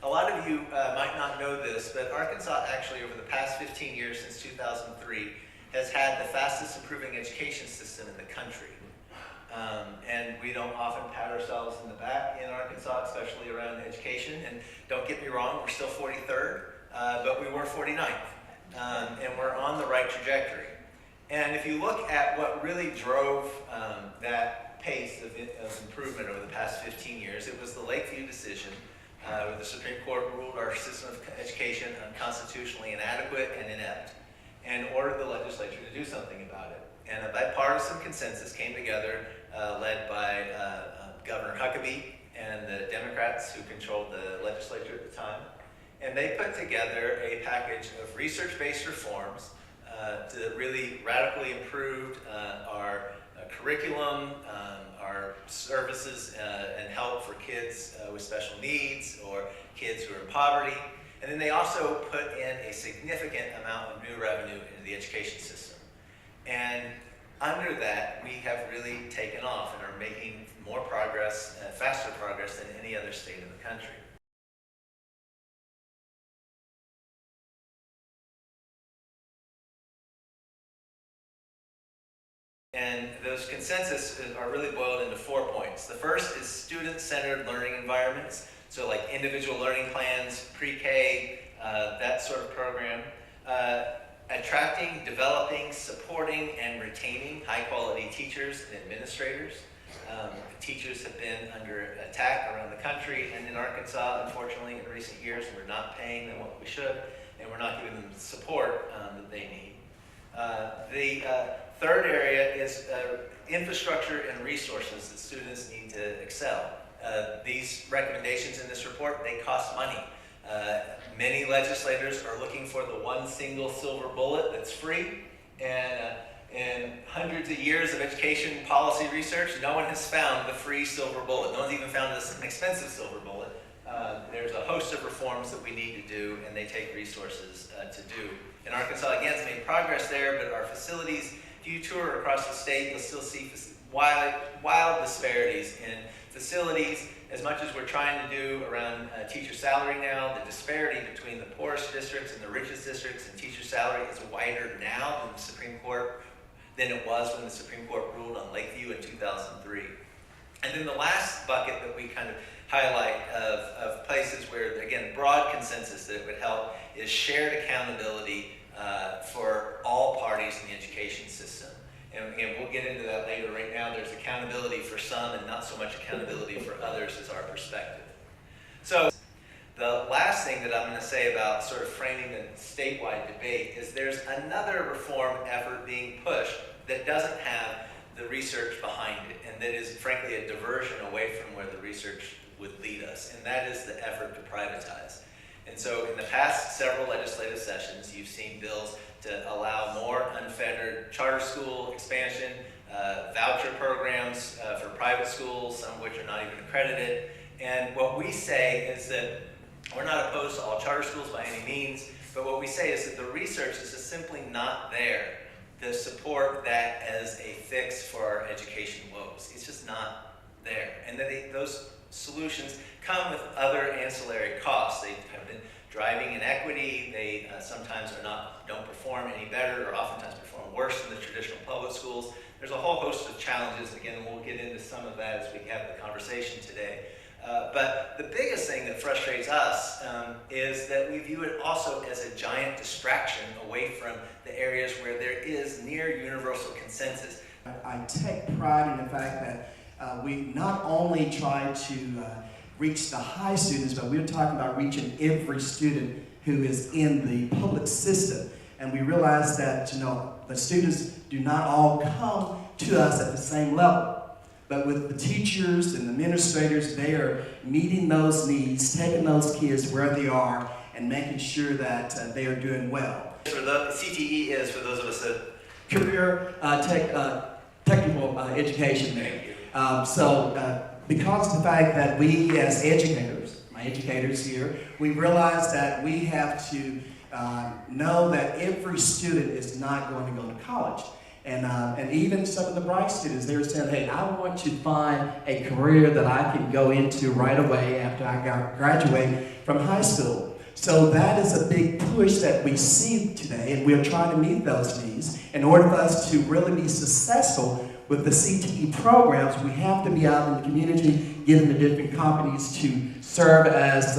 A lot of you might not know this, but Arkansas actually over the past 15 years since 2003 has had the fastest improving education system in the country. And we don't often pat ourselves in the back in Arkansas, especially around education. And don't get me wrong, we're still 43rd, but we were 49th. And we're on the right trajectory. And if you look at what really drove that pace of improvement over the past 15 years, it was the Lakeview decision, where the Supreme Court ruled our system of education unconstitutionally inadequate and inept, and ordered the legislature to do something about it. And a bipartisan consensus came together, led by Governor Huckabee and the Democrats who controlled the legislature at the time. And they put together a package of research-based reforms to really radically improve our curriculum, our services and help for kids with special needs or kids who are in poverty. And then they also put in a significant amount of new revenue into the education system. And under that, we have really taken off and are making more progress, faster progress than any other state in the country. And those consensus are really boiled into 4 points. The first is student-centered learning environments, so like individual learning plans, pre-K, that sort of program. Attracting, developing, supporting, and retaining high-quality teachers and administrators. Teachers have been under attack around the country and in Arkansas, unfortunately, in recent years. We're not paying them what we should, and we're not giving them the support that they need. The third area is infrastructure and resources that students need to excel. These recommendations in this report, they cost money. Many legislators are looking for the one single silver bullet that's free, and in hundreds of years of education policy research, no one has found the free silver bullet. No one's even found an expensive silver bullet. There's a host of reforms that we need to do, and they take resources to do. In Arkansas, again, it's made progress there, but our facilities, if you tour across the state, you'll still see wild disparities in facilities. As much as we're trying to do around teacher salary now, the disparity between the poorest districts and the richest districts in teacher salary is wider now than it was when the Supreme Court ruled on Lakeview in 2003. And then the last bucket that we kind of highlight of places where, again, broad consensus that it would help is shared accountability for all parties in the education system. And again, we'll get into that later. Right now, there's accountability for some and not so much accountability for others is our perspective. So the last thing that I'm going to say about sort of framing the statewide debate is there's another reform effort being pushed that doesn't have the research behind it, and that is frankly a diversion away from where the research would lead us, and that is the effort to privatize. And so in the past several legislative sessions, you've seen bills to allow more unfettered charter school expansion, voucher programs for private schools, some of which are not even accredited. And what we say is that we're not opposed to all charter schools by any means, but what we say is that the research is just simply not there to support that as a fix for our education woes. It's just not there. And that those solutions come with other ancillary costs. They have been driving inequity. They sometimes don't perform any better, or oftentimes perform worse than the traditional public schools. There's a whole host of challenges. Again, we'll get into some of that as we have the conversation today. But the biggest thing that frustrates us is that we view it also as a giant distraction away from the areas where there is near universal consensus. I take pride in the fact that we not only try to reach the high students, but we're talking about reaching every student who is in the public system. And we realize that, the students do not all come to us at the same level. But with the teachers and the administrators, they are meeting those needs, taking those kids where they are, and making sure that they are doing well. For the CTE is, for those of us that... Career technical education there. Because of the fact that we as educators, my educators here, we realize that we have to know that every student is not going to go to college. And even some of the bright students, they were saying, hey, I want to find a career that I can go into right away after I graduate from high school. So that is a big push that we see today, and we're trying to meet those needs. In order for us to really be successful with the CTE programs, we have to be out in the community, giving the different companies to serve as,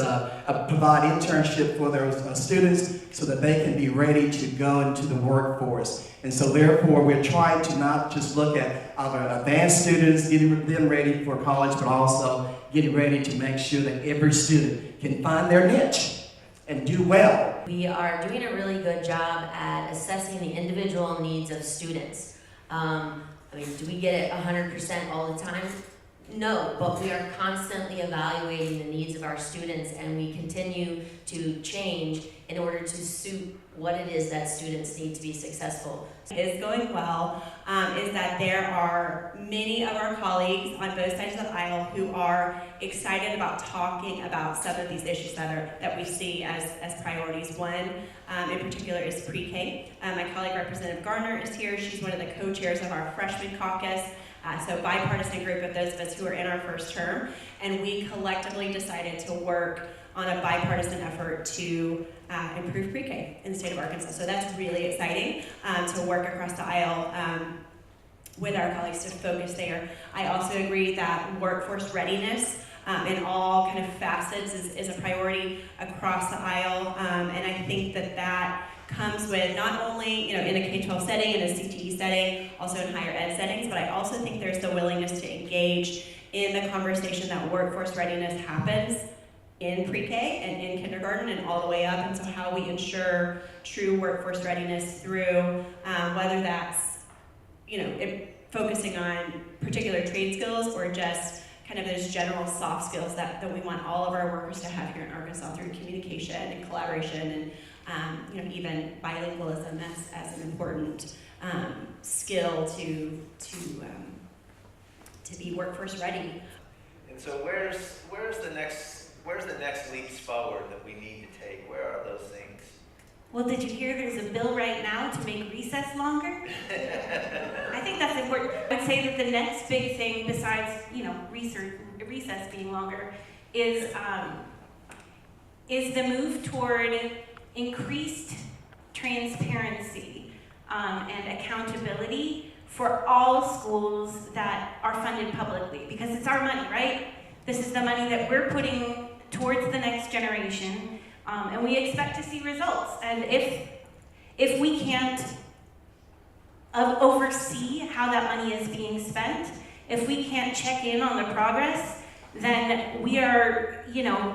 provide internship for their students so that they can be ready to go into the workforce. And so therefore, we're trying to not just look at our advanced students, getting them ready for college, but also getting ready to make sure that every student can find their niche and do well. We are doing a really good job at assessing the individual needs of students. Do we get it 100% all the time? No, but we are constantly evaluating the needs of our students, and we continue to change in order to suit what it is that students need to be successful. Is going well is that there are many of our colleagues on both sides of the aisle who are excited about talking about some of these issues that we see as priorities. One in particular is pre-K. My colleague Representative Garner is here. She's one of the co-chairs of our freshman caucus. So bipartisan group of those of us who are in our first term, and we collectively decided to work on a bipartisan effort to improve pre-K in the state of Arkansas. So that's really exciting to work across the aisle with our colleagues to focus there. I also agree that workforce readiness in all kind of facets is a priority across the aisle, and I think that comes with not only in a K-12 setting, in a CTE setting, also in higher ed settings, but I also think there's the willingness to engage in the conversation that workforce readiness happens in pre-K and in kindergarten and all the way up, and so how we ensure true workforce readiness through whether that's focusing on particular trade skills or just kind of those general soft skills that we want all of our workers to have here in Arkansas through communication and collaboration and even bilingualism as an important skill to be workforce ready. And so where's the next leaps forward that we need to take? Where are those things? Well, did you hear there's a bill right now to make recess longer? I think that's important. I'd say that the next big thing besides, recess being longer is the move toward increased transparency and accountability for all schools that are funded publicly, because it's our money, right? This is the money that we're putting towards the next generation, and we expect to see results. And if we can't oversee how that money is being spent, if we can't check in on the progress, then we are,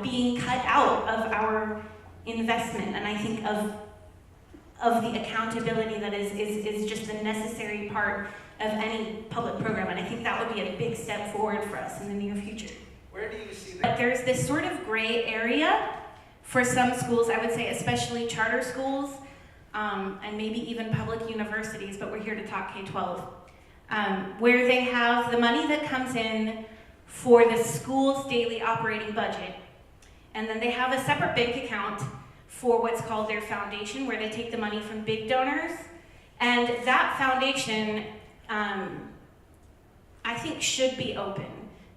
being cut out of our investment. And I think of the accountability that is just a necessary part of any public program. And I think that would be a big step forward for us in the near future. Where do you see that? But there's this sort of gray area for some schools, I would say especially charter schools, and maybe even public universities, but we're here to talk K-12, where they have the money that comes in for the school's daily operating budget, and then they have a separate bank account for what's called their foundation, where they take the money from big donors, and that foundation, I think, should be open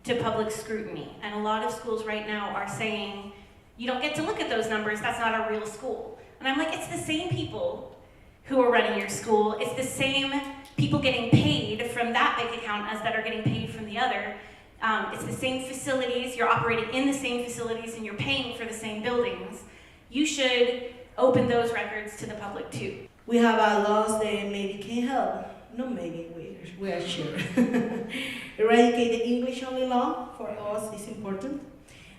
to public scrutiny. And a lot of schools right now are saying, you don't get to look at those numbers, that's not a real school. And I'm like, it's the same people who are running your school, it's the same people getting paid from that bank account as that are getting paid from the other. It's the same facilities, you're operating in the same facilities and you're paying for the same buildings. You should open those records to the public too. We have laws that maybe can help. No, maybe we are sure. Eradicate the English only law for us is important.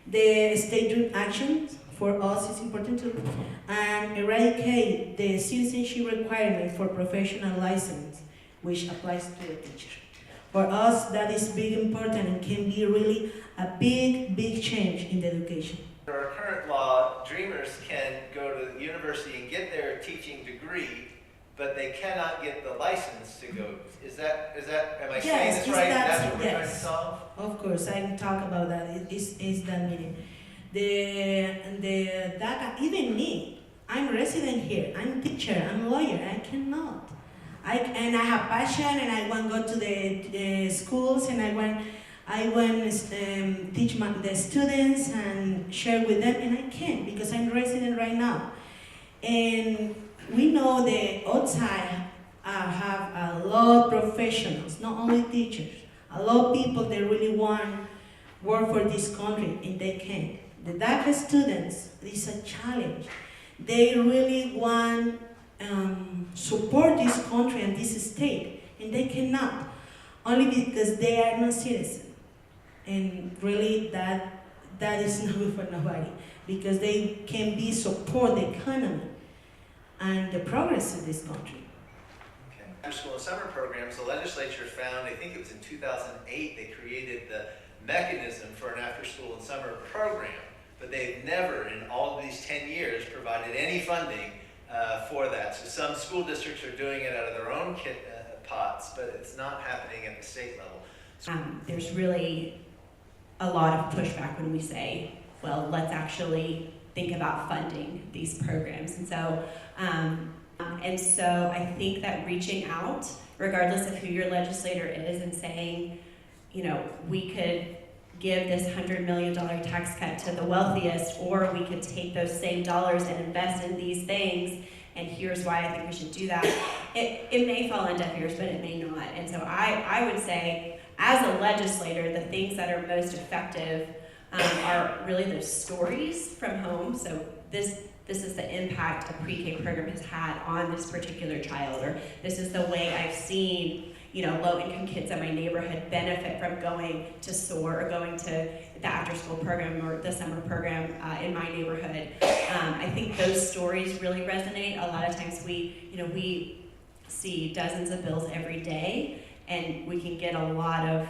The state dream action for us is important too. And eradicate the citizenship requirement for professional license, which applies to a teacher. For us, that is big important and can be really a big change in the education. Under our current law, Dreamers can go to the university and get their teaching degree, but they cannot get the license to go. Is that, am I saying this right? That's what we're trying to solve? Of course, I can talk about that. It is that meaning. That even me, I'm resident here, I'm teacher, I'm lawyer, I cannot. I have passion, and I want to go to the schools, and I want teach the students and share with them, and I can't because I'm resident right now. And we know the outside have a lot of professionals, not only teachers, a lot of people that really want work for this country, and they can't. The DACA students, this is a challenge. They really want support this country and this state, and they cannot, only because they are not citizens. And really that is not good for nobody, because they can be support the economy and the progress of this country. Okay. After school and summer programs, the legislature found, I think it was in 2008, they created the mechanism for an after school and summer program, but they've never in all of these 10 years provided any funding for that. So some school districts are doing it out of their own pots, but it's not happening at the state level. So There's really a lot of pushback when we say, well, let's actually think about funding these programs. And so I think that reaching out, regardless of who your legislator is, and saying, you know, we could give this $100 million tax cut to the wealthiest, or we could take those same dollars and invest in these things, and here's why I think we should do that. It may fall on deaf ears, but it may not. And so I would say, as a legislator, the things that are most effective are really those stories from home. So this is the impact a pre-K program has had on this particular child, or this is the way I've seen, you know, low-income kids in my neighborhood benefit from going to SOAR or going to the after-school program or the summer program in my neighborhood. I think those stories really resonate. A lot of times we see dozens of bills every day, and we can get a lot of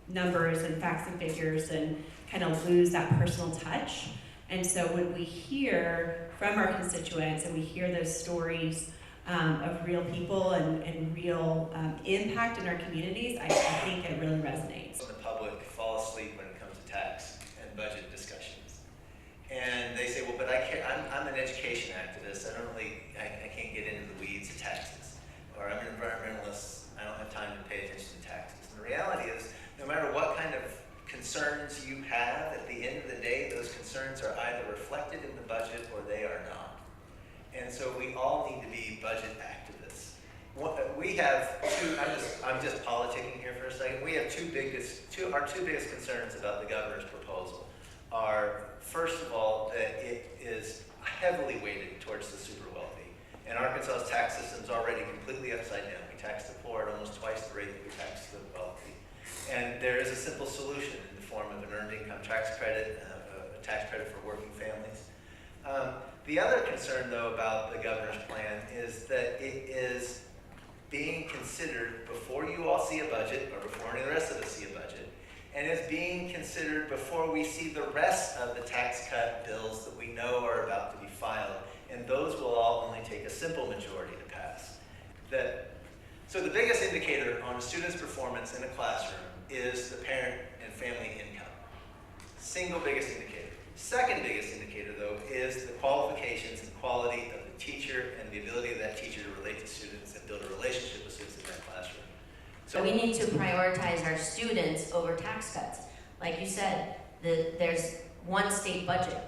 numbers and facts and figures and kind of lose that personal touch. And so when we hear from our constituents and we hear those stories of real people and real impact in our communities, I think it really resonates. The public fall asleep when it comes to tax and budget discussions. And they say, well, but I'm an education activist. I can't get into the weeds of taxes. Or I'm an environmentalist. I don't have time to pay attention to taxes. And the reality is, no matter what kind of concerns you have, at the end of the day, those concerns are either reflected in the budget or they are not. And so we all need to be budget activists. We have I'm just politicking here for a second. We have our two biggest concerns about the governor's proposal are, first of all, that it is heavily weighted towards the super wealthy. And Arkansas's tax system is already completely upside down. We tax the poor at almost twice the rate that we tax the wealthy. And there is a simple solution in the form of an earned income tax credit, a tax credit for working families. The other concern, though, about the governor's plan is that it is being considered before you all see a budget, or before any of the rest of us see a budget, and it's being considered before we see the rest of the tax cut bills that we know are about to be filed, and those will all only take a simple majority to pass. So the biggest indicator on a student's performance in a classroom is the parent and family income. Single biggest indicator. Second biggest indicator, though, is the qualifications and quality of the teacher and the ability of that teacher to relate to students and build a relationship with students in that classroom. So we need to prioritize our students over tax cuts. Like you said, there's one state budget.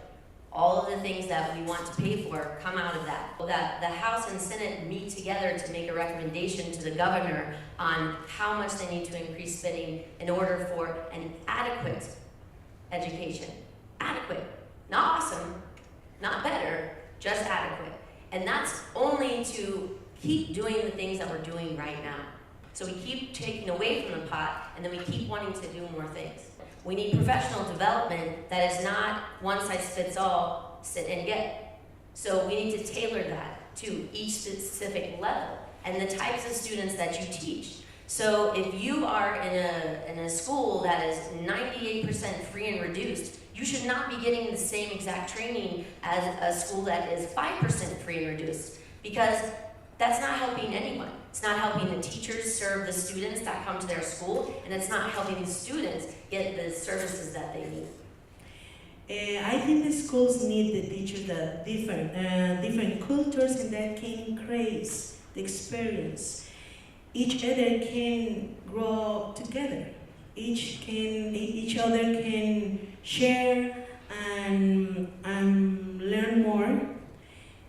All of the things that we want to pay for come out of that. The House and Senate meet together to make a recommendation to the governor on how much they need to increase spending in order for an adequate education. Adequate, not awesome, not better, just adequate. And that's only to keep doing the things that we're doing right now. So we keep taking away from the pot, and then we keep wanting to do more things. We need professional development that is not one size fits all, sit and get. So we need to tailor that to each specific level and the types of students that you teach. So if you are in a school that is 98% free and reduced, you should not be getting the same exact training as a school that is 5% free and reduced, because that's not helping anyone. It's not helping the teachers serve the students that come to their school, and it's not helping the students get the services that they need. I think the schools need the teachers that different cultures, and that can increase the experience. Each other can grow together. Each other can share and learn more.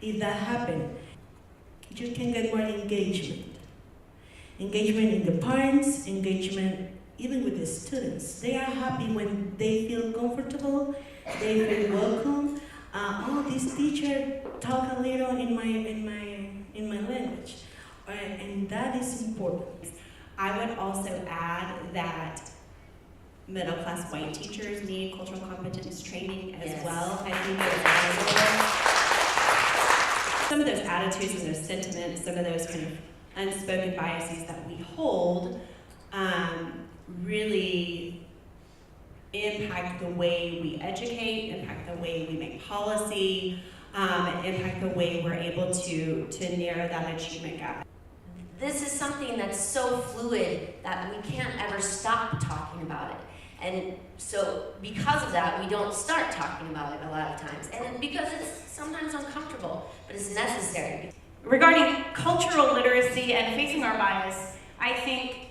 If that happens, you can get more engagement. Engagement in the parents, engagement even with the students. They are happy when they feel comfortable, they feel welcome. This teacher talk a little in my language, and that is important. I would also add that middle-class white teachers need cultural competence training as Yes. well. I think there's some of those attitudes and those sentiments, some of those kind of unspoken biases that we hold really impact the way we educate, impact the way we make policy, impact the way we're able to narrow that achievement gap. This is something that's so fluid that we can't ever stop talking about it. And so because of that, we don't start talking about it a lot of times. And because it's sometimes uncomfortable, but it's necessary. Regarding cultural literacy and facing our bias, I think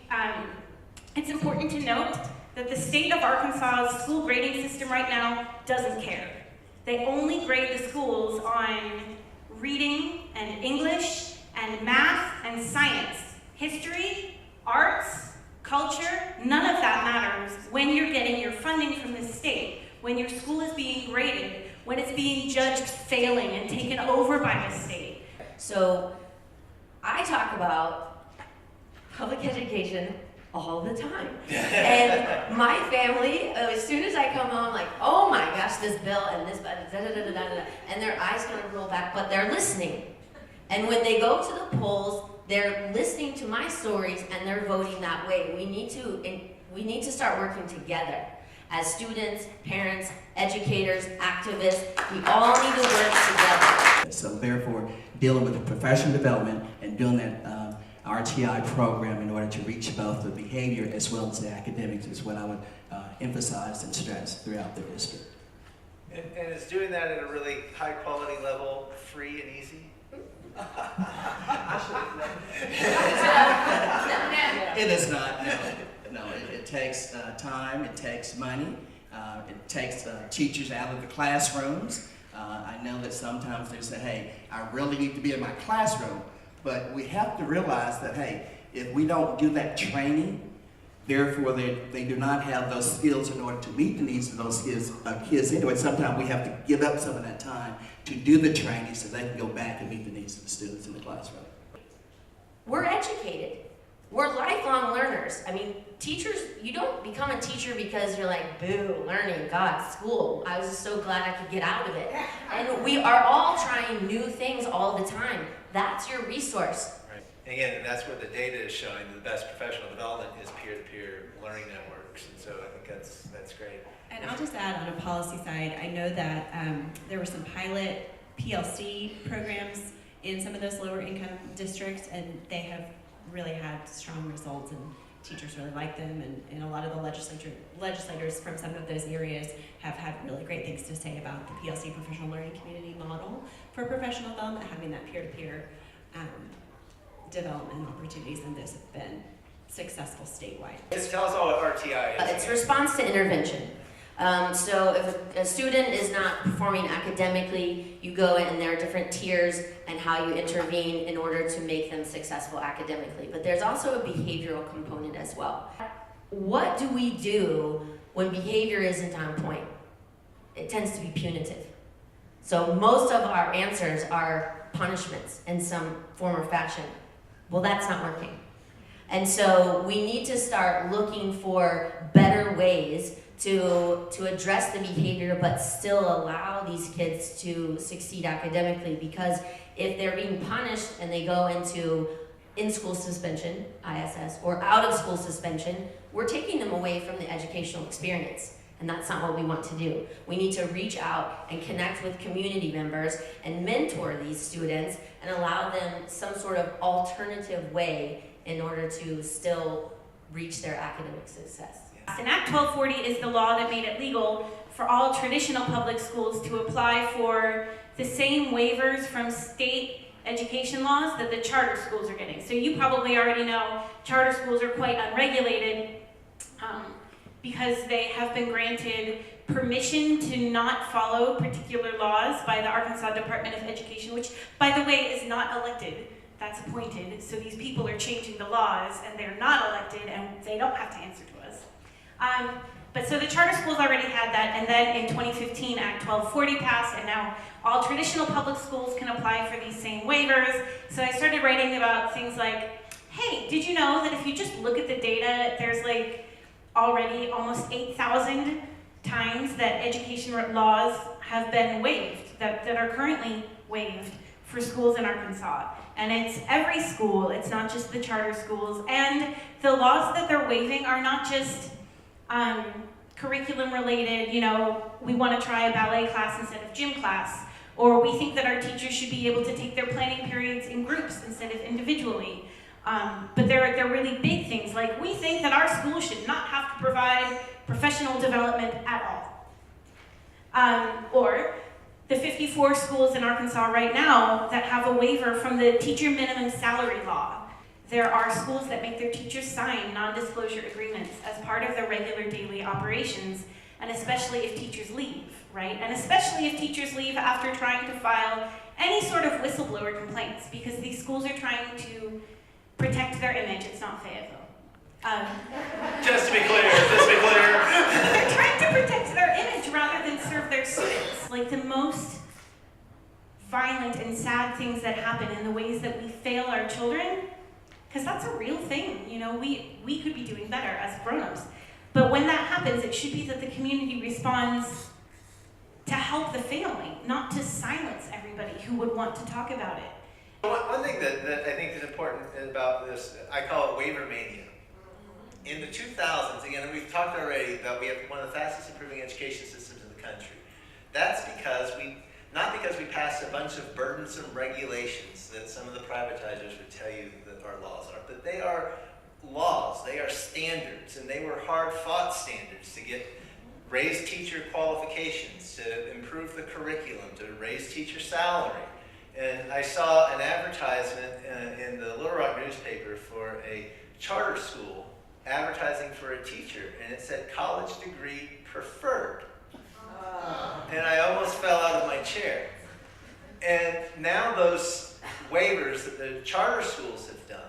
it's important to note that the state of Arkansas's school grading system right now doesn't care. They only grade the schools on reading and English and math and science. History, arts, culture, none of that matters when you're getting your funding from the state, when your school is being graded, when it's being judged failing and taken over by the state. So I talk about public education all the time. And my family, as soon as I come home, like, oh my gosh, this bill and this, da da da da da, and their eyes kind of roll back, but they're listening. And when they go to the polls, they're listening to my stories and they're voting that way. We need to start working together. As students, parents, educators, activists, we all need to work together. So therefore, dealing with the professional development and doing that RTI program in order to reach both the behavior as well as the academics is what I would emphasize and stress throughout the district. And is doing that at a really high quality level free and easy? It is not, no. It takes time, it takes money, it takes teachers out of the classrooms. I know that sometimes they say, hey, I really need to be in my classroom, but we have to realize that, hey, if we don't do that training, therefore they do not have those skills in order to meet the needs of those kids anyway. Sometimes we have to give up some of that time to do the training so they can go back and meet the needs of the students in the classroom. We're educated. We're lifelong learners. I mean, teachers, you don't become a teacher because you're like, boo, learning, God, school. I was just so glad I could get out of it. And we are all trying new things all the time. That's your resource. Right. And again, that's where the data is showing the best professional development is peer-to-peer learning networks. And so I think that's great. And I'll just add on a policy side, I know that there were some pilot PLC programs in some of those lower income districts, and they have really had strong results, and teachers really like them, and a lot of the legislators from some of those areas have had really great things to say about the PLC professional learning community model for professional development, having that peer-to-peer development opportunities, and those have been successful statewide. Just tell us all what RTI is. It's response to intervention. So if a student is not performing academically, you go in and there are different tiers and how you intervene in order to make them successful academically. But there's also a behavioral component as well. What do we do when behavior isn't on point? It tends to be punitive. So most of our answers are punishments in some form or fashion. Well, that's not working. And so we need to start looking for better ways to address the behavior but still allow these kids to succeed academically, because if they're being punished and they go into in-school suspension, ISS, or out-of-school suspension, we're taking them away from the educational experience. And that's not what we want to do. We need to reach out and connect with community members and mentor these students and allow them some sort of alternative way in order to still reach their academic success. And Act 1240 is the law that made it legal for all traditional public schools to apply for the same waivers from state education laws that the charter schools are getting. So you probably already know charter schools are quite unregulated because they have been granted permission to not follow particular laws by the Arkansas Department of Education, which, by the way, is not elected. That's appointed. So these people are changing the laws, and they're not elected, and they don't have to answer to us. But so the charter schools already had that, and then in 2015, Act 1240 passed, and now all traditional public schools can apply for these same waivers. So I started writing about things like, hey, did you know that if you just look at the data, there's like already almost 8,000 times that education laws have been waived, that are currently waived for schools in Arkansas. And it's every school, it's not just the charter schools. And the laws that they're waiving are not just curriculum related, you know, we want to try a ballet class instead of gym class, or we think that our teachers should be able to take their planning periods in groups instead of individually. But they're really big things, like we think that our school should not have to provide professional development at all. Or the 54 schools in Arkansas right now that have a waiver from the teacher minimum salary law. There are schools that make their teachers sign non-disclosure agreements as part of their regular daily operations, and especially if teachers leave, right? And especially if teachers leave after trying to file any sort of whistleblower complaints, because these schools are trying to protect their image. It's not Fayetteville. Just to be clear. They're trying to protect their image rather than serve their students. Like the most violent and sad things that happen in the ways that we fail our children, because that's a real thing, you know, we could be doing better as grown-ups. But when that happens, it should be that the community responds to help the family, not to silence everybody who would want to talk about it. One thing that I think is important about this, I call it waiver mania. In the 2000s, again, we've talked already about we have one of the fastest improving education systems in the country. That's because not because we passed a bunch of burdensome regulations that some of the privatizers would tell you that our laws are, but they are laws, they are standards, and they were hard-fought standards to raise teacher qualifications, to improve the curriculum, to raise teacher salary. And I saw an advertisement in the Little Rock newspaper for a charter school advertising for a teacher, and it said college degree preferred. And I almost fell out of my chair. And now those waivers that the charter schools have done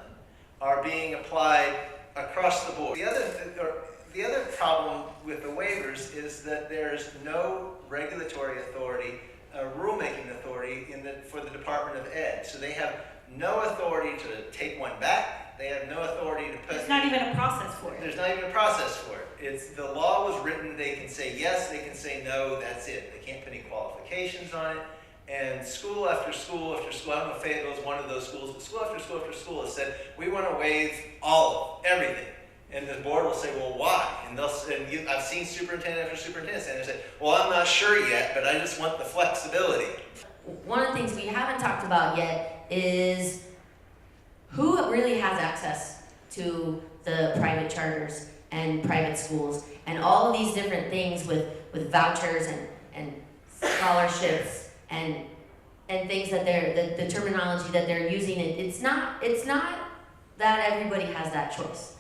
are being applied across the board. The other problem with the waivers is that there's no regulatory authority, rulemaking authority for the Department of Ed. So they have no authority to take one back. They have no authority to put... There's not even a process for it. There's not even a process for it. The law was written, they can say yes, they can say no, that's it. They can't put any qualifications on it. And school after school after school, I don't know if Fayetteville is one of those schools, but school after school after school has said, we want to waive everything. And the board will say, well, why? And I've seen superintendent after superintendent say, well, I'm not sure yet, but I just want the flexibility. One of the things we haven't talked about yet is who really has access to the private charters and private schools and all of these different things with vouchers and scholarships and things that the terminology that they're using. It's not that everybody has that choice.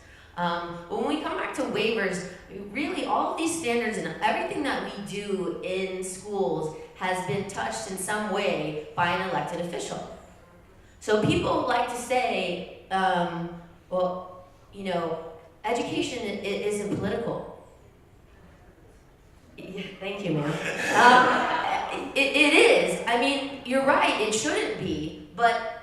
When we come back to waivers, really all of these standards and everything that we do in schools has been touched in some way by an elected official. So people like to say, well, you know, education isn't political. Yeah, thank you, ma'am. It is. I mean, you're right, it shouldn't be, but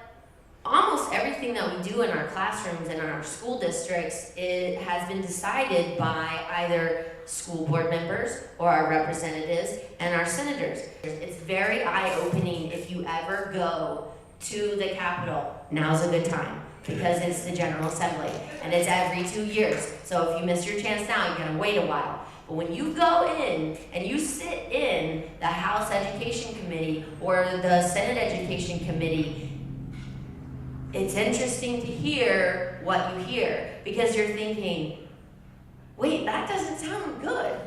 almost everything that we do in our classrooms and in our school districts, it has been decided by either school board members or our representatives and our senators. It's very eye-opening if you ever go to the Capitol. Now's a good time because it's the General Assembly and it's every 2 years. So if you miss your chance now, you're gonna wait a while. But when you go in and you sit in the House Education Committee or the Senate Education Committee, it's interesting to hear what you hear because you're thinking, wait, that doesn't sound good.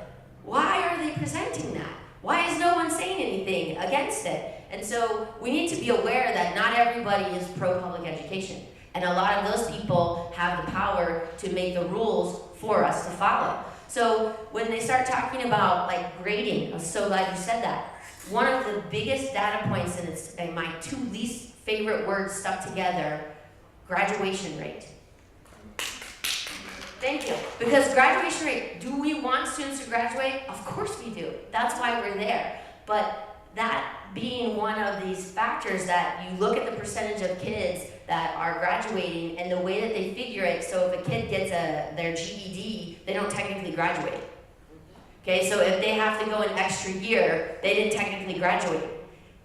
Why are they presenting that? Why is no one saying anything against it? And so we need to be aware that not everybody is pro-public education. And a lot of those people have the power to make the rules for us to follow. So when they start talking about like grading, I'm so glad you said that. One of the biggest data points, and it's my two least favorite words stuck together, graduation rate. Thank you. Because graduation rate, do we want students to graduate? Of course we do. That's why we're there. But that being one of these factors that you look at the percentage of kids that are graduating and the way that they figure it, so if a kid gets their GED, they don't technically graduate. Okay, so if they have to go an extra year, they didn't technically graduate.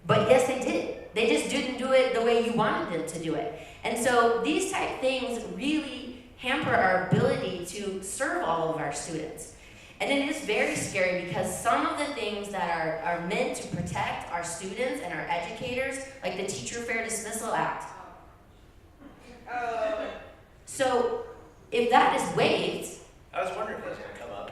But yes, they did. They just didn't do it the way you wanted them to do it. And so these type things really hamper our ability to serve all of our students. And it is very scary because some of the things that are meant to protect our students and our educators, like the Teacher Fair Dismissal Act. So if that is waived, I was wondering if that was going to come up.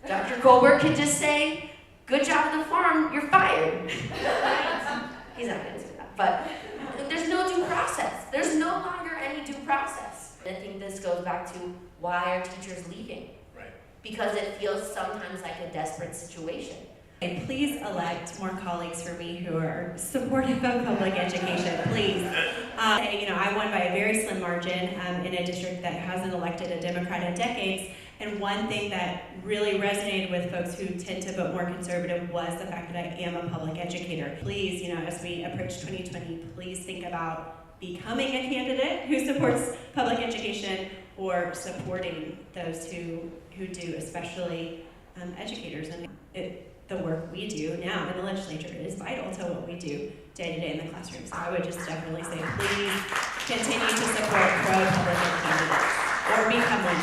Dr. Goldberg could just say, good job at the farm, you're fired. He's not going to do that. But there's no due process. There's no longer any due process. I think this goes back to why are teachers leaving? Right. Because it feels sometimes like a desperate situation. And please elect more colleagues for me who are supportive of public education, please. I won by a very slim margin in a district that hasn't elected a Democrat in decades. And one thing that really resonated with folks who tend to vote more conservative was the fact that I am a public educator. Please, as we approach 2020, please think about becoming a candidate who supports public education or supporting those who do, especially educators. And the work we do now in the legislature is vital to what we do day to day in the classroom. So I would just definitely say, please continue to support pro-public candidates or become one.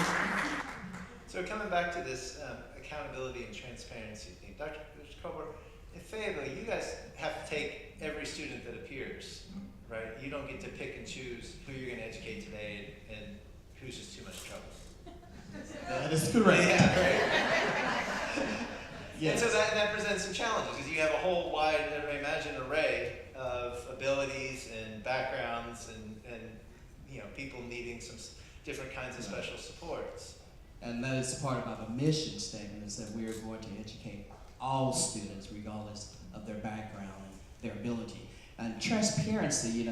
So coming back to this accountability and transparency thing, Dr. Coburn, in Fayetteville, you guys have to take every student that appears, right? You don't get to pick and choose who you're going to educate today and who's just too much trouble. That is correct. Yeah, right. Yes. And so that presents some challenges because you have a whole wide, imagine, array of abilities and backgrounds and people needing some different kinds of special supports. And that is part of our mission statement, is that we are going to educate all students regardless of their background and their ability. And transparency,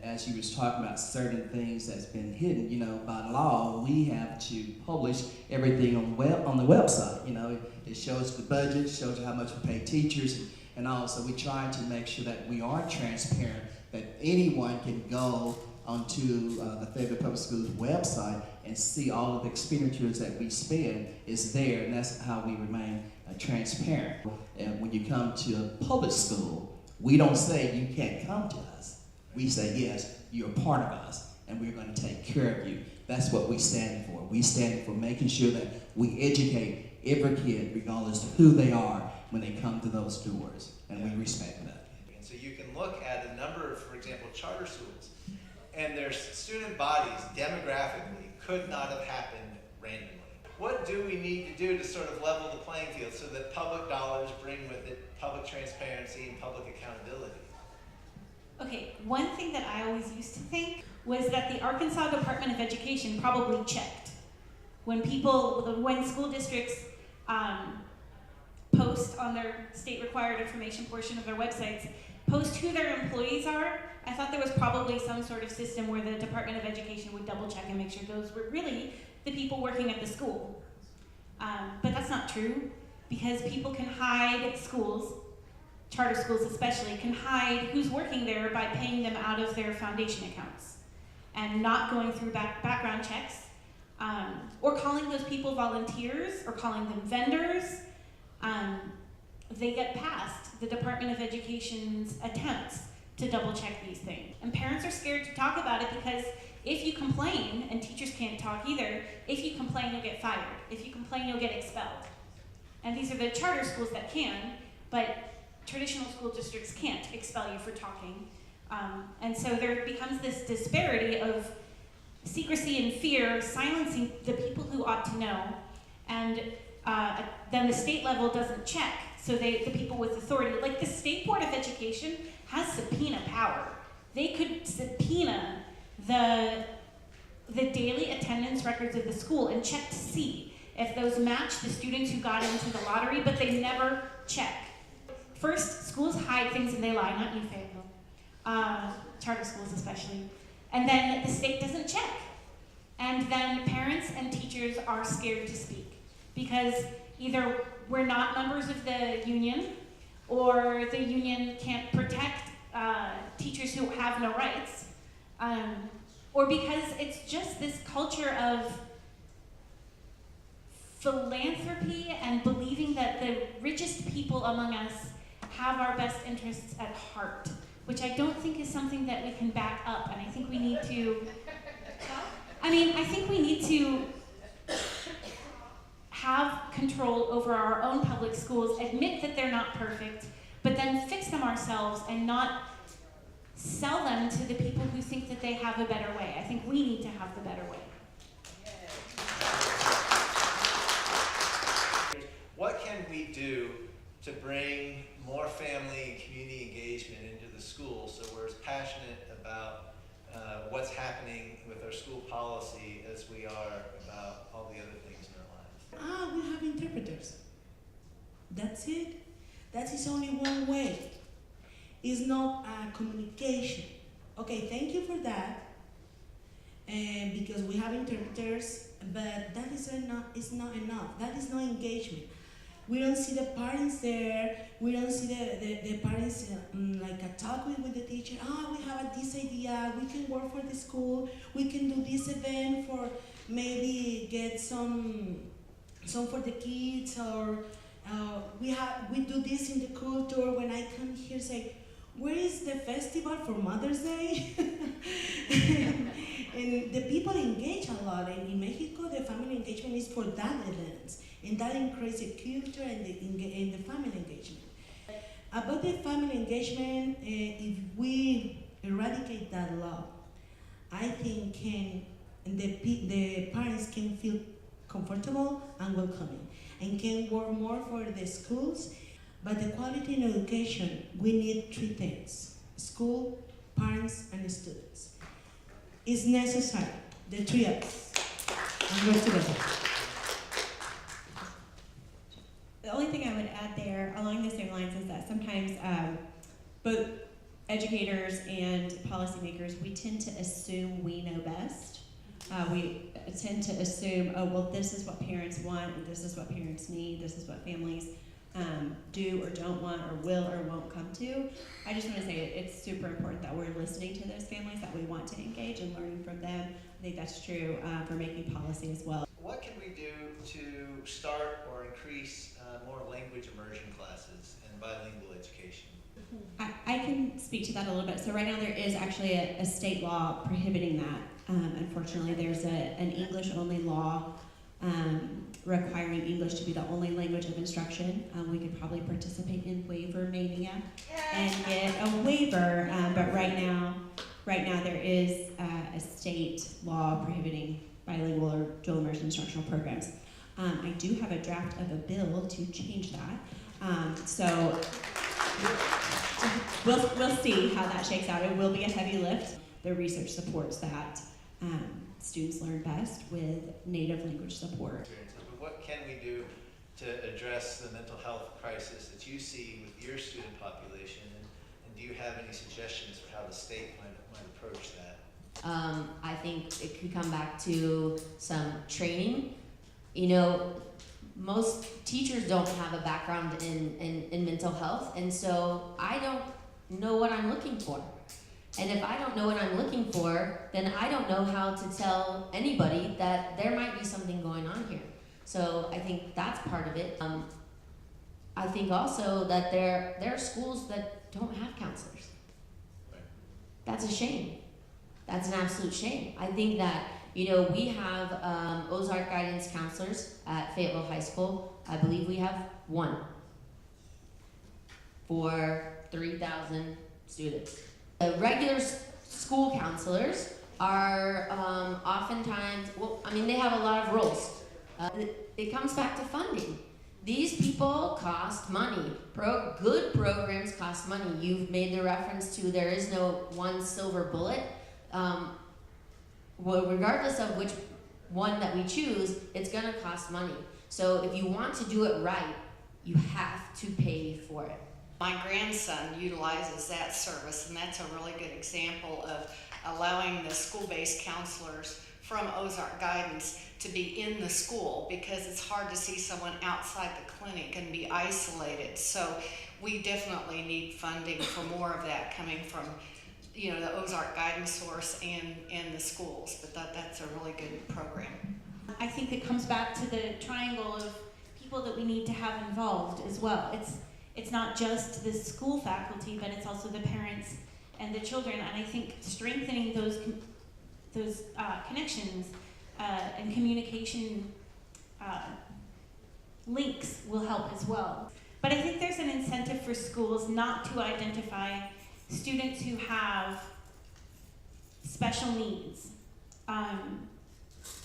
as you was talking about certain things that's been hidden, by law, we have to publish everything on the website. It shows the budget, shows how much we pay teachers, and also we try to make sure that we are transparent, that anyone can go onto the Fayetteville Public Schools website and see all of the expenditures that we spend is there, and that's how we remain transparent. And when you come to a public school, we don't say you can't come to us. We say, yes, you're a part of us, and we're going to take care of you. That's what we stand for. We stand for making sure that we educate every kid, regardless of who they are, when they come to those doors, and we respect that. And so you can look at a number of, for example, charter schools, and their student bodies demographically could not have happened randomly. What do we need to do to sort of level the playing field so that public dollars bring with it public transparency and public accountability? Okay, one thing that I always used to think was that the Arkansas Department of Education probably checked. When school districts post on their state required information portion of their websites, post who their employees are, I thought there was probably some sort of system where the Department of Education would double check and make sure those were really the people working at the school. But that's not true, because people can hide schools, charter schools especially, can hide who's working there by paying them out of their foundation accounts and not going through background checks, or calling those people volunteers or calling them vendors. They get past the Department of Education's attempts to double check these things. And parents are scared to talk about it because if you complain, and teachers can't talk either, if you complain, you'll get fired. If you complain, you'll get expelled. And these are the charter schools that can, but traditional school districts can't expel you for talking. And so there becomes this disparity of secrecy and fear silencing the people who ought to know, and then the state level doesn't check. So the people with authority, like the State Board of Education has subpoena power. They could subpoena the daily attendance records of the school and check to see if those match the students who got into the lottery, but they never check. First, schools hide things and they lie, not you, Fayetteville. Charter schools especially. And then the state doesn't check. And then parents and teachers are scared to speak because either we're not members of the union or the union can't protect teachers who have no rights, or because it's just this culture of philanthropy and believing that the richest people among us have our best interests at heart, which I don't think is something that we can back up, and I think we need to, I think we need to have control over our own public schools, admit that they're not perfect, but then fix them ourselves and not sell them to the people who think that they have a better way. I think we need to have the better way. What can we do to bring more family and community engagement into the school so we're as passionate about what's happening with our school policy as we are about all the other things in our lives? We have interpreters. That's it. That is only one way. It's not communication. Okay, thank you for that. Because we have interpreters, but that is not enough. That is not engagement. We don't see the parents there. We don't see the parents like a talk with the teacher. We have this idea. We can work for the school. We can do this event for maybe get some for the kids, or we do this in the culture. When I come here, say, where is the festival for Mother's Day? And the people engage a lot. And in Mexico, the family engagement is for that event. And that increases the culture and the family engagement. About the family engagement, if we eradicate that law, I think the parents can feel comfortable and welcoming, and can work more for the schools. But the quality in education, we need three things: school, parents, and students. It's necessary, the three of us. And we're together. The only thing I would add there along the same lines is that sometimes both educators and policymakers, we tend to assume we know best. We tend to assume, oh, well, this is what parents want, and this is what parents need, this is what families do or don't want or will or won't come to. I just want to say it's super important that we're listening to those families, that we want to engage and learning from them. I think that's true for making policy as well. What can we do to start or increase more language immersion classes and bilingual education? I can speak to that a little bit. So right now there is actually a state law prohibiting that. Unfortunately, there's an English-only law requiring English to be the only language of instruction. We could probably participate in Waiver Mania and get a waiver, but right now there is a state law prohibiting bilingual or dual immersion instructional programs. I do have a draft of a bill to change that. So we'll see how that shakes out. It will be a heavy lift. The research supports that students learn best with native language support. But what can we do to address the mental health crisis that you see with your student population? And do you have any suggestions for how the state might approach that? I think it could come back to some training. You know, most teachers don't have a background in mental health, and so I don't know what I'm looking for. And if I don't know what I'm looking for, then I don't know how to tell anybody that there might be something going on here. So I think that's part of it. I think also that there are schools that don't have counselors. That's a shame. That's an absolute shame. I think that, you know, we have Ozark guidance counselors at Fayetteville High School. I believe we have one for 3,000 students. The regular school counselors are oftentimes, well, I mean, they have a lot of roles. It comes back to funding. These people cost money. Good programs cost money. You've made the reference to there is no one silver bullet. Well, regardless of which one that we choose, it's gonna cost money. So if you want to do it right, you have to pay for it. My grandson utilizes that service, and that's a really good example of allowing the school-based counselors from Ozark Guidance to be in the school, because it's hard to see someone outside the clinic and be isolated. So we definitely need funding for more of that coming from, you know, the Ozark Guidance source and the schools, but that's a really good program. I think it comes back to the triangle of people that we need to have involved as well. It's not just the school faculty, but it's also the parents and the children. And I think strengthening those connections and communication links will help as well. But I think there's an incentive for schools not to identify students who have special needs.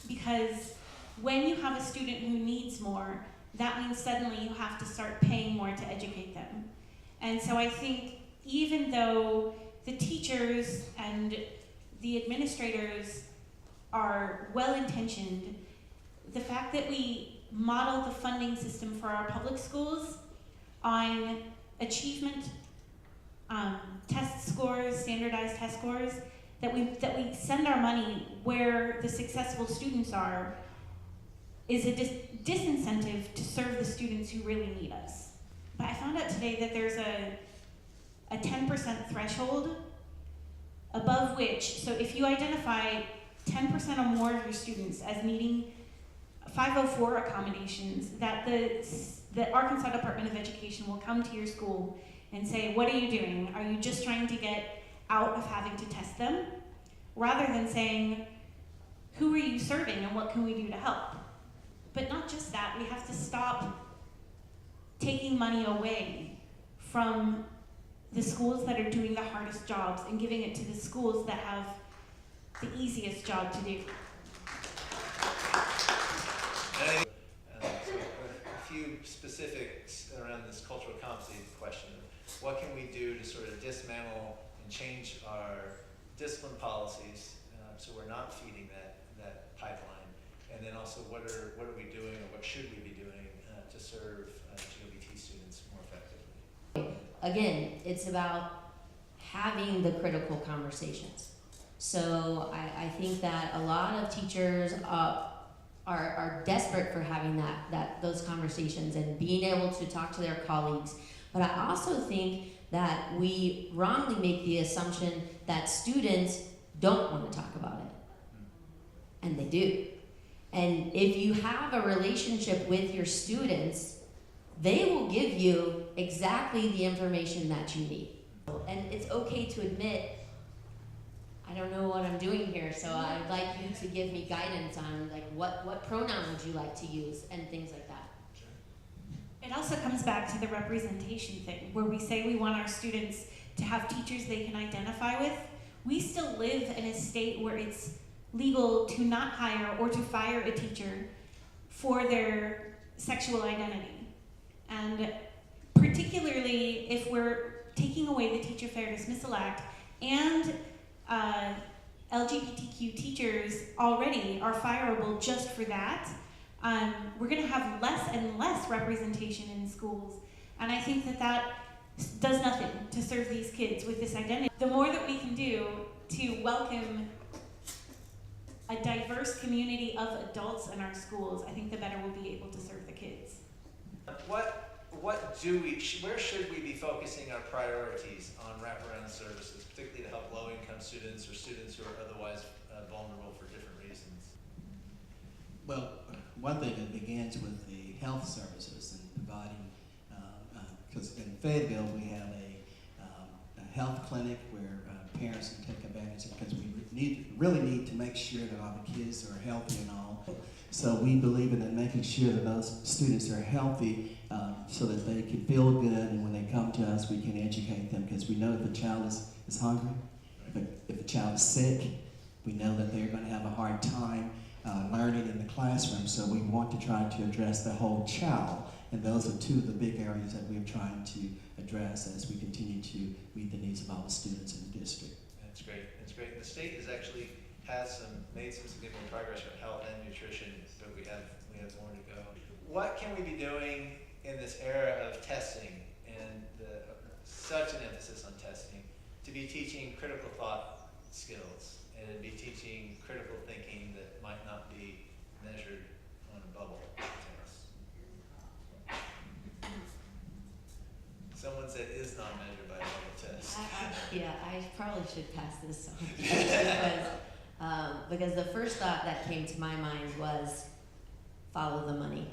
Because when you have a student who needs more, that means suddenly you have to start paying more to educate them. And so I think even though the teachers and the administrators are well-intentioned, the fact that we model the funding system for our public schools on achievement, test scores, standardized test scores, that we send our money where the successful students are, is a disincentive to serve the students who really need us. But I found out today that there's a 10% threshold above which, so if you identify 10% or more of your students as needing 504 accommodations, that the Arkansas Department of Education will come to your school and say, what are you doing? Are you just trying to get out of having to test them? Rather than saying, who are you serving and what can we do to help? But not just that, we have to stop taking money away from the schools that are doing the hardest jobs and giving it to the schools that have the easiest job to do. So a few specifics around this cultural competency question. What can we do to sort of dismantle and change our discipline policies so we're not feeding that pipeline? And then also, what are we doing, or what should we be doing to serve GLBT students more effectively? Again, it's about having the critical conversations. So I think that a lot of teachers are desperate for having those conversations and being able to talk to their colleagues. But I also think that we wrongly make the assumption that students don't want to talk about it. And they do. And if you have a relationship with your students, they will give you exactly the information that you need. And it's okay to admit, I don't know what I'm doing here, so I'd like you to give me guidance on like what pronoun would you like to use and things like that. It also comes back to the representation thing, where we say we want our students to have teachers they can identify with. We still live in a state where it's legal to not hire or to fire a teacher for their sexual identity. And particularly if we're taking away the Teacher Fair Dismissal Act, and LGBTQ teachers already are fireable just for that, we're going to have less and less representation in schools. And I think that does nothing to serve these kids with this identity. The more that we can do to welcome a diverse community of adults in our schools, I think the better we'll be able to serve the kids. Where should we be focusing our priorities on wraparound services, particularly to help low-income students or students who are otherwise vulnerable for different reasons? Well, one thing that begins with the health services and providing, because in Fayetteville we have a health clinic where parents can take advantage of, because we really need to make sure that all the kids are healthy and all. So we believe in making sure that those students are healthy so that they can feel good, and when they come to us, we can educate them, because we know if a child is hungry, if a child is sick, we know that they're going to have a hard time learning in the classroom. So we want to try to address the whole child And those are two of the big areas that we're trying to address as we continue to meet the needs of our students in the district. That's great. That's great. The state has actually made some significant progress on health and nutrition, but we have more to go. What can we be doing in this era of testing and such an emphasis on testing to be teaching critical thought skills and be teaching critical thinking that might not be measured on a bubble test? Someone said is not measured by a bubble test. I probably should pass this on because the first thought that came to my mind was follow the money.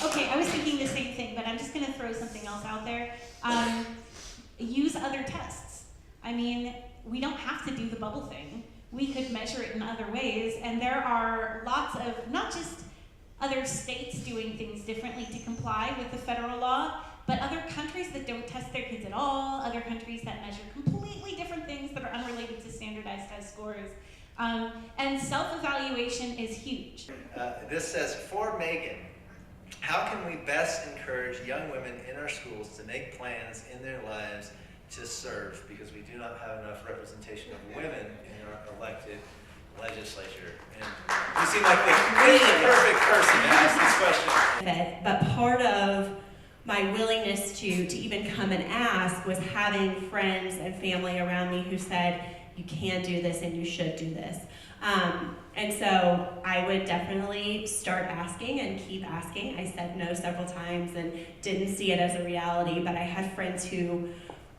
Okay, I was thinking the same thing, but I'm just going to throw something else out there. Use other tests. I mean, we don't have to do the bubble thing. We could measure it in other ways, and there are lots of, not just other states doing things differently to comply with the federal law, but other countries that don't test their kids at all, other countries that measure completely different things that are unrelated to standardized test scores. And self-evaluation is huge. This says, for Megan, how can we best encourage young women in our schools to make plans in their lives to serve? Because we do not have enough representation of women in our elected legislature. And you seem like the completely perfect person to ask this question. But part of my willingness to even come and ask was having friends and family around me who said, you can do this and you should do this. And so I would definitely start asking and keep asking. I said no several times and didn't see it as a reality, but I had friends who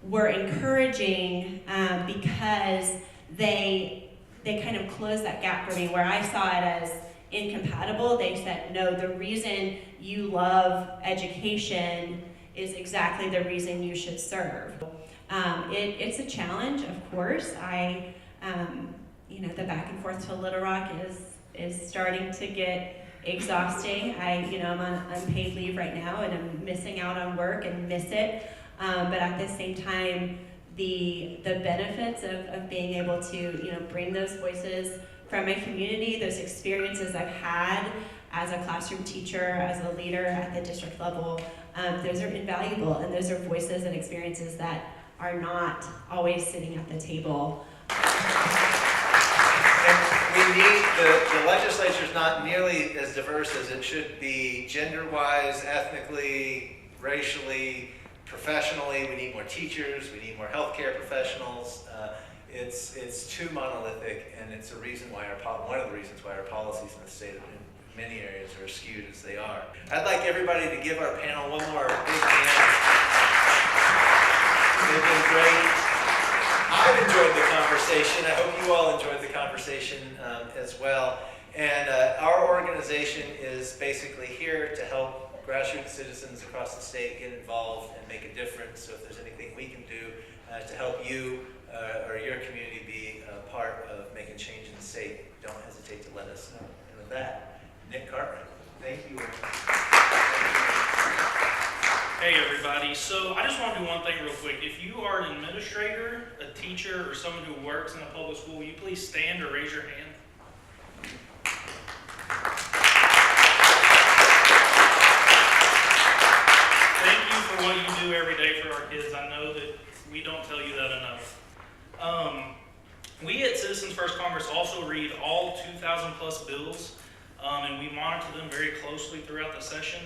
were encouraging because they kind of closed that gap for me where I saw it as incompatible. They said, no, the reason you love education is exactly the reason you should serve. It's a challenge, of course. The back and forth to Little Rock is starting to get exhausting. I'm on unpaid leave right now and I'm missing out on work and miss it. But at the same time, the benefits of being able to, bring those voices from my community, those experiences I've had as a classroom teacher, as a leader at the district level, those are invaluable, and those are voices and experiences that are not always sitting at the table. And we need, the legislature is not nearly as diverse as it should be, gender-wise, ethnically, racially, professionally. We need more teachers, we need more healthcare professionals. It's too monolithic, and it's a reason why one of the reasons why our policies in the state in many areas are as skewed as they are. I'd like everybody to give our panel one more big hand. They've been great. I've enjoyed the conversation. I hope you all enjoyed the conversation as well. And our organization is basically here to help grassroots citizens across the state get involved and make a difference. So if there's anything we can do to help you or your community be a part of making change in the state, don't hesitate to let us know. And with that, Nick Cartwright, thank you. Hey everybody, so I just want to do one thing real quick. If you are an administrator, a teacher, or someone who works in a public school, will you please stand or raise your hand? Thank you for what you do every day for our kids. I know that we don't tell you that enough. We at Citizens First Congress also read all 2,000 plus bills, and we monitor them very closely throughout the session.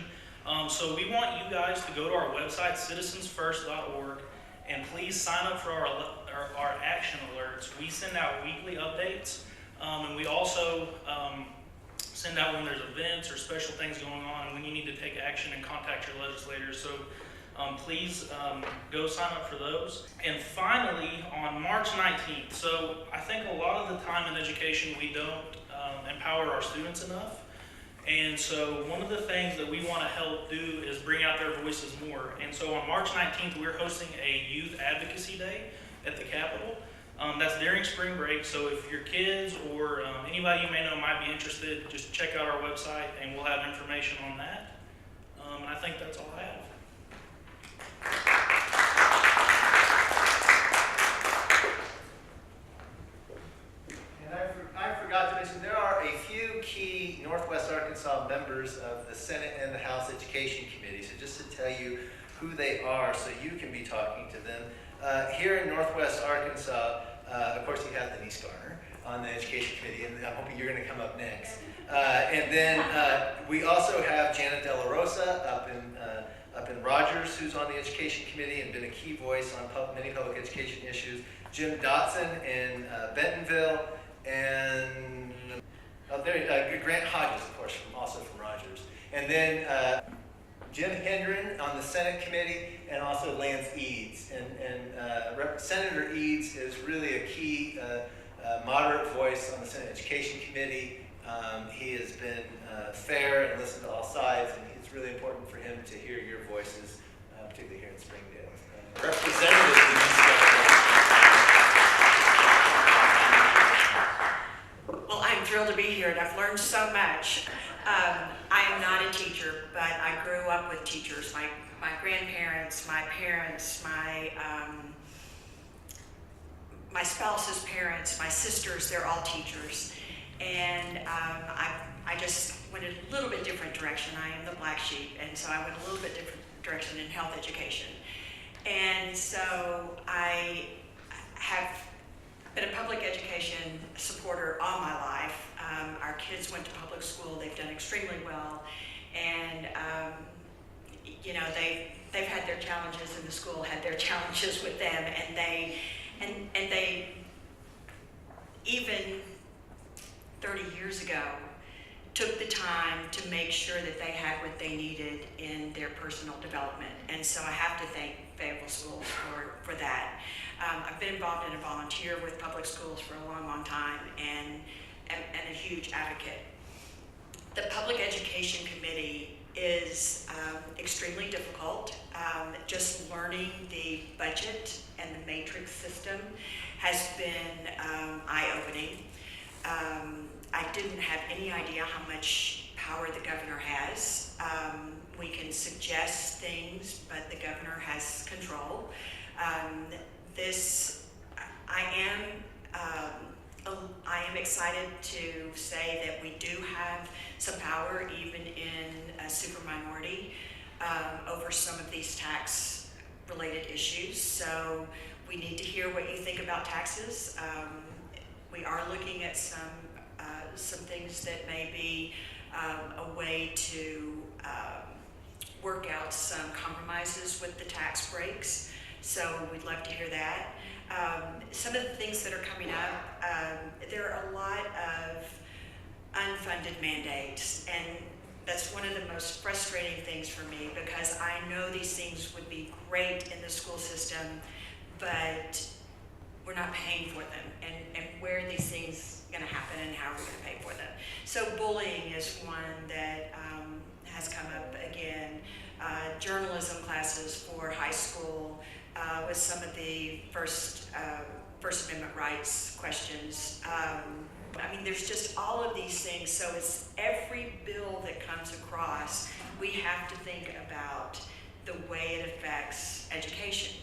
So we want you guys to go to our website, citizensfirst.org, and please sign up for our action alerts. We send out weekly updates, and we also send out when there's events or special things going on and when you need to take action and contact your legislators. So please go sign up for those. And finally, on March 19th, so I think a lot of the time in education we don't empower our students enough. And so one of the things that we want to help do is bring out their voices more. And so on March 19th, we're hosting a Youth Advocacy Day at the Capitol. That's during spring break, so if your kids or anybody you may know might be interested, just check out our website and we'll have information on that. And I think that's all I have. And I forgot to mention, there are a few key Arkansas members of the Senate and the House Education Committee. So just to tell you who they are so you can be talking to them. Here in Northwest Arkansas, of course you have Denise Garner on the Education Committee, and I'm hoping you're going to come up next. And then we also have Janet De La Rosa up in Rogers, who's on the Education Committee and been a key voice on many public education issues. Jim Dotson in Bentonville, and Grant Hodges, of course, also from Rogers. And then Jim Hendren on the Senate Committee, and also Lance Eads. And Senator Eads is really a key moderate voice on the Senate Education Committee. He has been fair and listened to all sides, and it's really important for him to hear your voices, particularly here in Springdale. Representative Denise. Well, I'm thrilled to be here, and I've learned so much. I am not a teacher, but I grew up with teachers. My grandparents, my parents, my spouse's parents, my sisters, they're all teachers. And I just went a little bit different direction. I am the black sheep, and so I went a little bit different direction in health education. And so I have been a public education supporter all my life. Our kids went to public school. They've done extremely well. And, you know, they've had their challenges, and the school had their challenges with them. And they even 30 years ago took the time to make sure that they had what they needed in their personal development. And so I have to thank Fayetteville Schools for that. I've been involved in a volunteer with public schools for a long, long time, and a huge advocate. The Public Education Committee is extremely difficult. Just learning the budget and the matrix system has been eye-opening. I didn't have any idea how much power the governor has. We can suggest things, but the governor has control. I am excited to say that we do have some power, even in a super minority, over some of these tax-related issues. So we need to hear what you think about taxes. We are looking at some things that may be a way to work out some compromises with the tax breaks. So we'd love to hear that. Some of the things that are coming up, there are a lot of unfunded mandates, and that's one of the most frustrating things for me, because I know these things would be great in the school system, but we're not paying for them. And where are these things going to happen, and how are we going to pay for them? So bullying is one that has come up again. Journalism classes for high school, with some of the First Amendment rights questions. I mean, there's just all of these things. So it's every bill that comes across, we have to think about the way it affects education.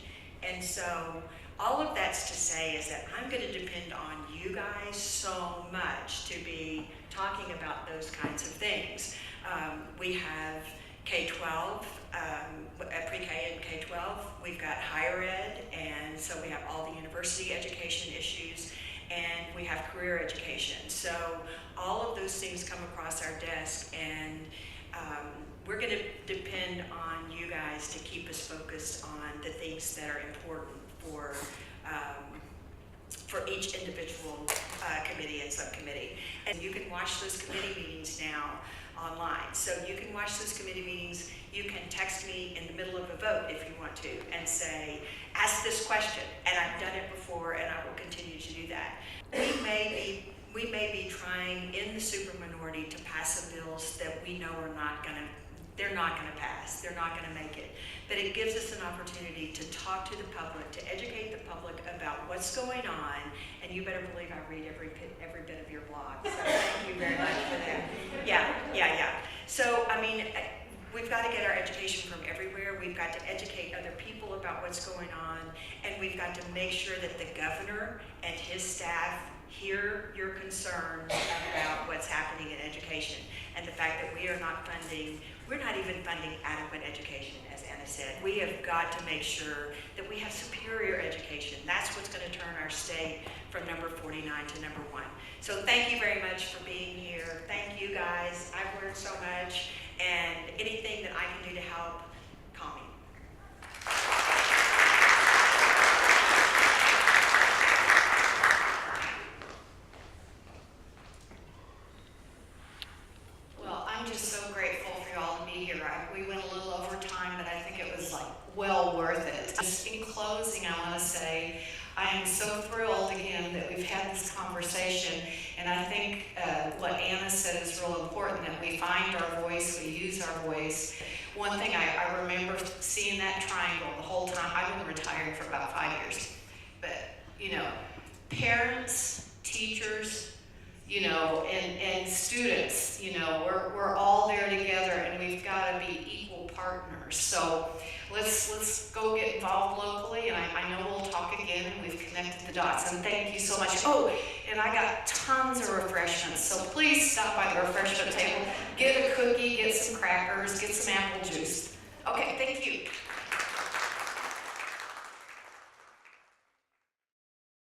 And so all of that's to say is that I'm going to depend on you guys so much to be talking about those kinds of things. We have K-12, pre-K and K-12. We've got higher ed, and so we have all the university education issues, and we have career education. So all of those things come across our desk, and we're going to depend on you guys to keep us focused on the things that are important for each individual committee and subcommittee. And you can watch those committee meetings now online. So you can watch those committee meetings. You can text me in the middle of a vote if you want to, and say, ask this question. And I've done it before, and I will continue to do that. We may be trying in the super minority to pass some bills that we know are they're not gonna pass. They're not gonna make it. But it gives us an opportunity to talk to the public, to educate the public about what's going on. And you better believe I read every bit of your blog. So thank you very much for that. Yeah. So, I mean, we've got to get our education from everywhere. We've got to educate other people about what's going on. And we've got to make sure that the governor and his staff hear your concerns about what's happening in education and the fact that we're not even funding adequate education, as Anna said. We have got to make sure that we have superior education. That's what's going to turn our state from number 49 to number 1. So thank you very much for being here. Thank you guys. I've learned so much, and anything that I can do to help, call me. Well, I'm just so grateful for y'all to be here. We went a little over time, but I think it was like well worth it. Just in closing, I want to say I am so thrilled again that we've had this conversation, and I think what Anna said is real important, that we find our voice, we use our voice. One thing I remember seeing that triangle the whole time. I've been retired for about 5 years, but you know, parents, teachers, you know, and students, you know, we're all there together, and we've got to be equal partners. So let's go get involved locally, and I know we'll talk again, and we've connected the dots, and thank you so much. Oh, and I got tons of refreshments, so please stop by the refreshment table, get a cookie, get some crackers, get some apple